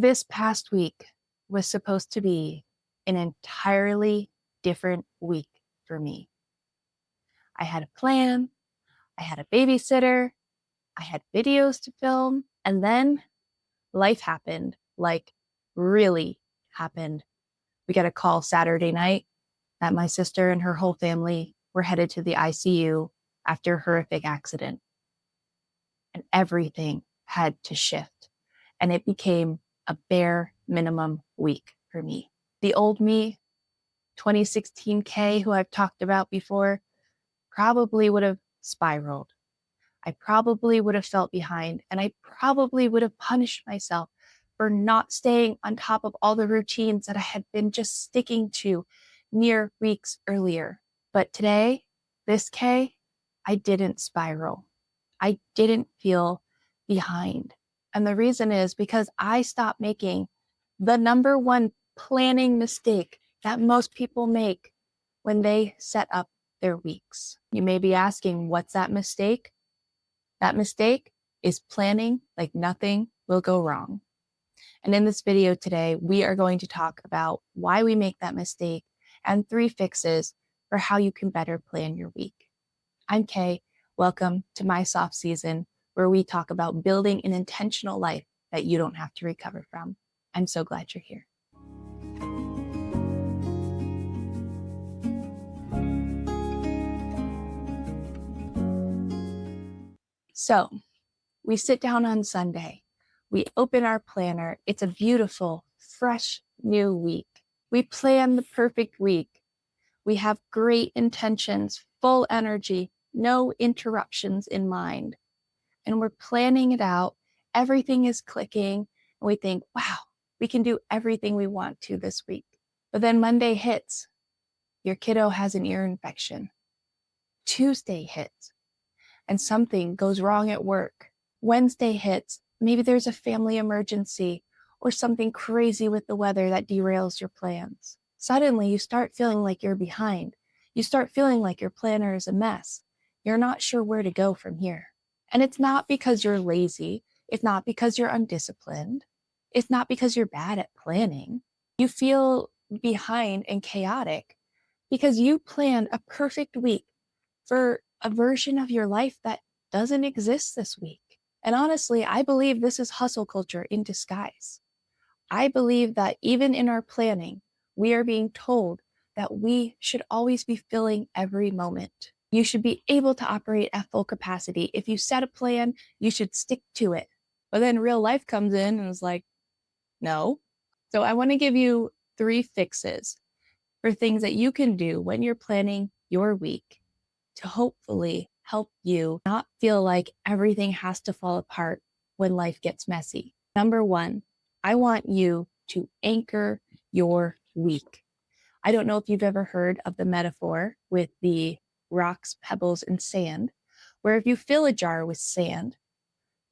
This past week was supposed to be an entirely different week for me. I had a plan, I had a babysitter, I had videos to film, and then life happened, like really happened. We got a call Saturday night that my sister and her whole family were headed to the ICU after a horrific accident, and everything had to shift. And it became a bare minimum week for me. The old me, 2016 K, who I've talked about before, probably would have spiraled. I probably would have felt behind, and I probably would have punished myself for not staying on top of all the routines that I had been just sticking to mere weeks earlier. But today, this K, I didn't spiral. I didn't feel behind. And the reason is because I stopped making the number one planning mistake that most people make when they set up their weeks. You may be asking, what's that mistake? That mistake is planning like nothing will go wrong. And in this video today, we are going to talk about why we make that mistake and 3 fixes for how you can better plan your week. I'm Kay. Welcome to my soft season, where we talk about building an intentional life that you don't have to recover from. I'm so glad you're here. So we sit down on Sunday. We open our planner. It's a beautiful, fresh, new week. We plan the perfect week. We have great intentions, full energy, no interruptions in mind. And we're planning it out. Everything is clicking. And we think, wow, we can do everything we want to this week. But then Monday hits. Your kiddo has an ear infection. Tuesday hits, and something goes wrong at work. Wednesday hits. Maybe there's a family emergency or something crazy with the weather that derails your plans. Suddenly, you start feeling like you're behind. You start feeling like your planner is a mess. You're not sure where to go from here. And it's not because you're lazy. It's not because you're undisciplined. It's not because you're bad at planning. You feel behind and chaotic because you planned a perfect week for a version of your life that doesn't exist this week. And honestly, I believe this is hustle culture in disguise. I believe that even in our planning, we are being told that we should always be filling every moment. You should be able to operate at full capacity. If you set a plan, you should stick to it. But then real life comes in and is like, no. So I want to give you 3 fixes for things that you can do when you're planning your week to hopefully help you not feel like everything has to fall apart when life gets messy. Number 1, I want you to anchor your week. I don't know if you've ever heard of the metaphor with the rocks, pebbles, and sand, where if you fill a jar with sand,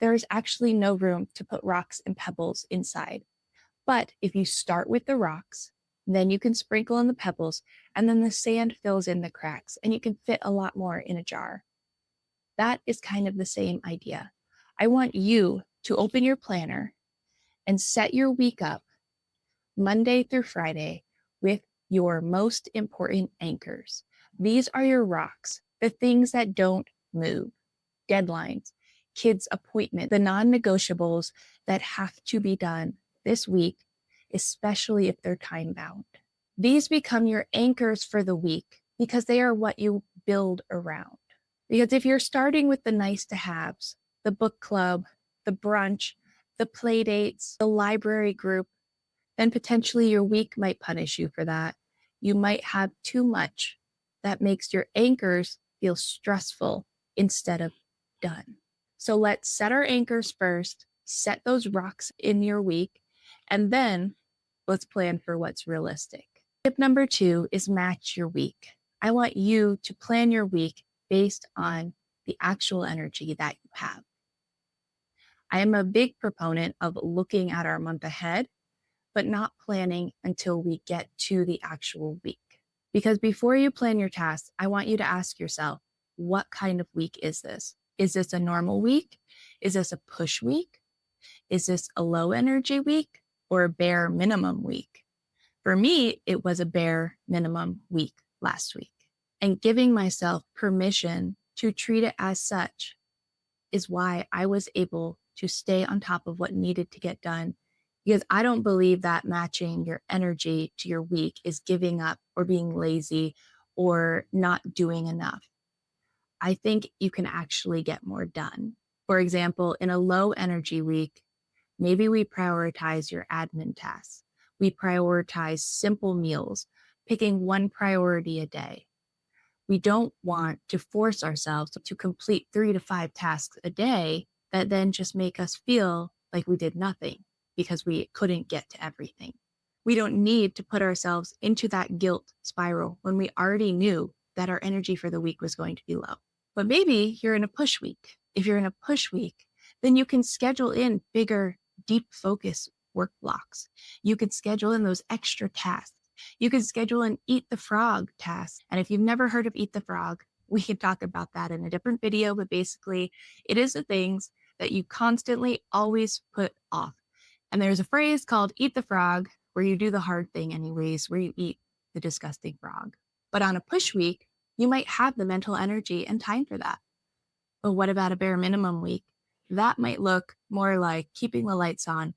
there is actually no room to put rocks and pebbles inside. But if you start with the rocks, then you can sprinkle in the pebbles, and then the sand fills in the cracks, and you can fit a lot more in a jar. That is kind of the same idea. I want you to open your planner and set your week up Monday through Friday with your most important anchors. These are your rocks, the things that don't move, deadlines, kids' appointment, the non-negotiables that have to be done this week, especially if they're time bound. These become your anchors for the week because they are what you build around. Because if you're starting with the nice to haves, the book club, the brunch, the play dates, the library group, then potentially your week might punish you for that. You might have too much that makes your anchors feel stressful instead of done. So let's set our anchors first, set those rocks in your week, and then let's plan for what's realistic. Tip number 2 is match your week. I want you to plan your week based on the actual energy that you have. I am a big proponent of looking at our month ahead, but not planning until we get to the actual week. Because before you plan your tasks, I want you to ask yourself, what kind of week is this? Is this a normal week? Is this a push week? Is this a low energy week? or a bare minimum week. For me, it was a bare minimum week last week. And giving myself permission to treat it as such is why I was able to stay on top of what needed to get done. Because I don't believe that matching your energy to your week is giving up or being lazy or not doing enough. I think you can actually get more done. For example, in a low energy week, maybe we prioritize your admin tasks. We prioritize simple meals, picking one priority a day. We don't want to force ourselves to complete 3 to 5 tasks a day that then just make us feel like we did nothing because we couldn't get to everything. We don't need to put ourselves into that guilt spiral when we already knew that our energy for the week was going to be low. But maybe you're in a push week. If you're in a push week, then you can schedule in bigger, deep focus work blocks. You can schedule in those extra tasks. You can schedule an eat the frog task. And if you've never heard of eat the frog, we can talk about that in a different video. But basically, it is the things that you constantly always put off. And there's a phrase called eat the frog, where you do the hard thing anyways, where you eat the disgusting frog. But on a push week, you might have the mental energy and time for that. But what about a bare minimum week? That might look more like keeping the lights on,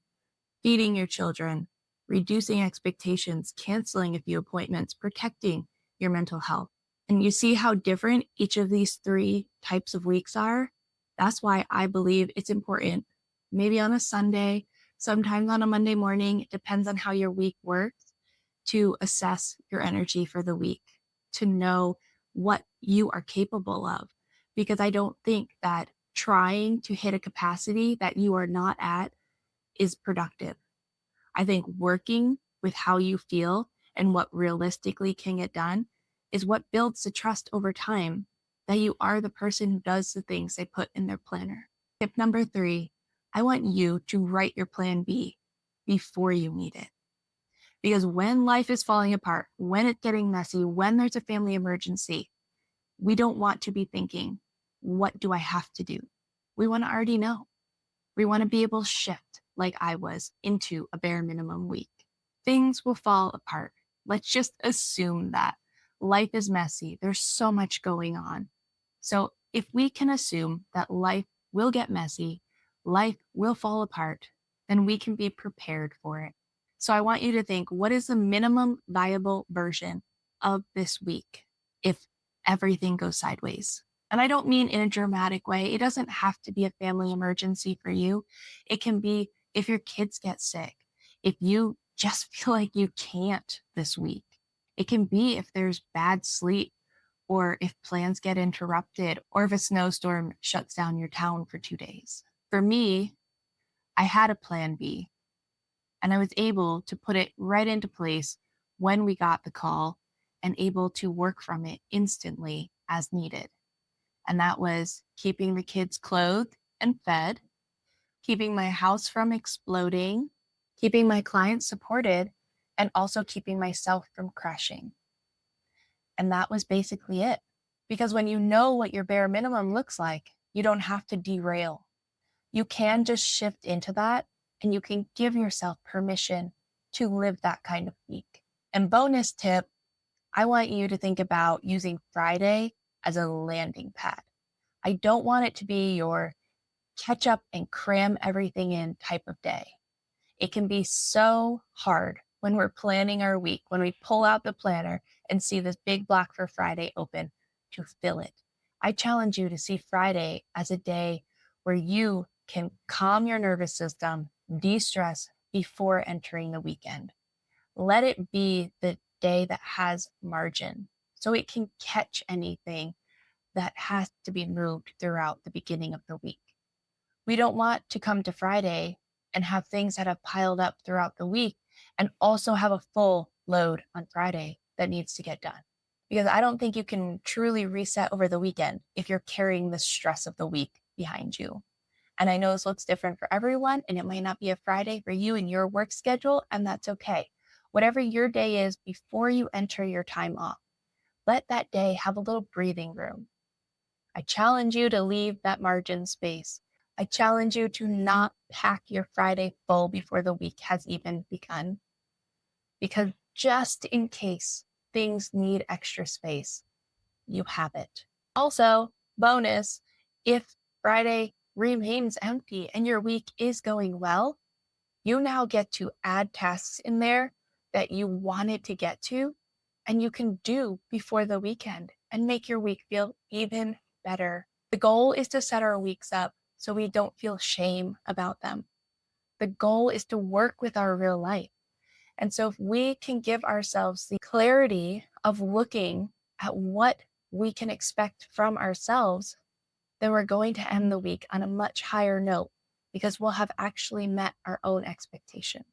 feeding your children, reducing expectations, canceling a few appointments, protecting your mental health. And you see how different each of these 3 types of weeks are? That's why I believe it's important, maybe on a Sunday, sometimes on a Monday morning, it depends on how your week works, to assess your energy for the week, to know what you are capable of. Because I don't think that trying to hit a capacity that you are not at is productive. I think working with how you feel and what realistically can get done is what builds the trust over time that you are the person who does the things they put in their planner. Tip number 3, I want you to write your plan B before you need it. Because when life is falling apart, when it's getting messy, when there's a family emergency, we don't want to be thinking, what do I have to do? We want to already know. We want to be able to shift, like I was, into a bare minimum week. Things will fall apart. Let's just assume that. Life is messy. There's so much going on. So if we can assume that life will get messy, life will fall apart, then we can be prepared for it. So I want you to think, what is the minimum viable version of this week if everything goes sideways? And I don't mean in a dramatic way. It doesn't have to be a family emergency for you. It can be if your kids get sick, if you just feel like you can't this week. It can be if there's bad sleep, or if plans get interrupted, or if a snowstorm shuts down your town for 2 days. For me, I had a plan B, and I was able to put it right into place when we got the call and able to work from it instantly as needed. And that was keeping the kids clothed and fed, keeping my house from exploding, keeping my clients supported, and also keeping myself from crashing. And that was basically it. Because when you know what your bare minimum looks like, you don't have to derail. You can just shift into that, and you can give yourself permission to live that kind of week. And bonus tip, I want you to think about using Friday as a landing pad. I don't want it to be your catch up and cram everything in type of day. It can be so hard when we're planning our week, when we pull out the planner and see this big block for Friday open, to fill it. I challenge you to see Friday as a day where you can calm your nervous system, de-stress before entering the weekend. Let it be the day that has margin so it can catch anything that has to be moved throughout the beginning of the week. We don't want to come to Friday and have things that have piled up throughout the week and also have a full load on Friday that needs to get done. Because I don't think you can truly reset over the weekend if you're carrying the stress of the week behind you. And I know this looks different for everyone, and it might not be a Friday for you and your work schedule, and that's okay. Whatever your day is before you enter your time off, let that day have a little breathing room. I challenge you to leave that margin space. I challenge you to not pack your Friday full before the week has even begun, because just in case things need extra space, you have it. Also, bonus, if Friday remains empty and your week is going well, you now get to add tasks in there that you wanted to get to and you can do before the weekend and make your week feel even better. The goal is to set our weeks up so we don't feel shame about them. The goal is to work with our real life. And so if we can give ourselves the clarity of looking at what we can expect from ourselves, then we're going to end the week on a much higher note because we'll have actually met our own expectation.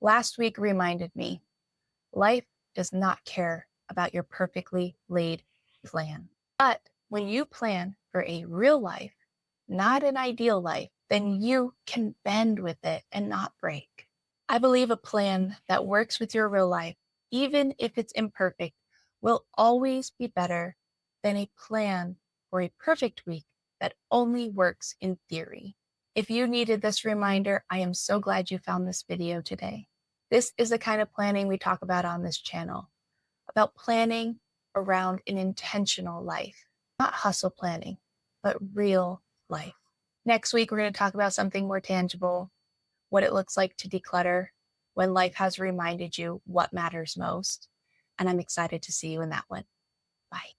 Last week reminded me, life does not care about your perfectly laid plan. But when you plan for a real life, not an ideal life, then you can bend with it and not break. I believe a plan that works with your real life, even if it's imperfect, will always be better than a plan for a perfect week that only works in theory. If you needed this reminder, I am so glad you found this video today. This is the kind of planning we talk about on this channel, about planning around an intentional life, not hustle planning, but real life. Next week, we're going to talk about something more tangible, what it looks like to declutter when life has reminded you what matters most. And I'm excited to see you in that one. Bye.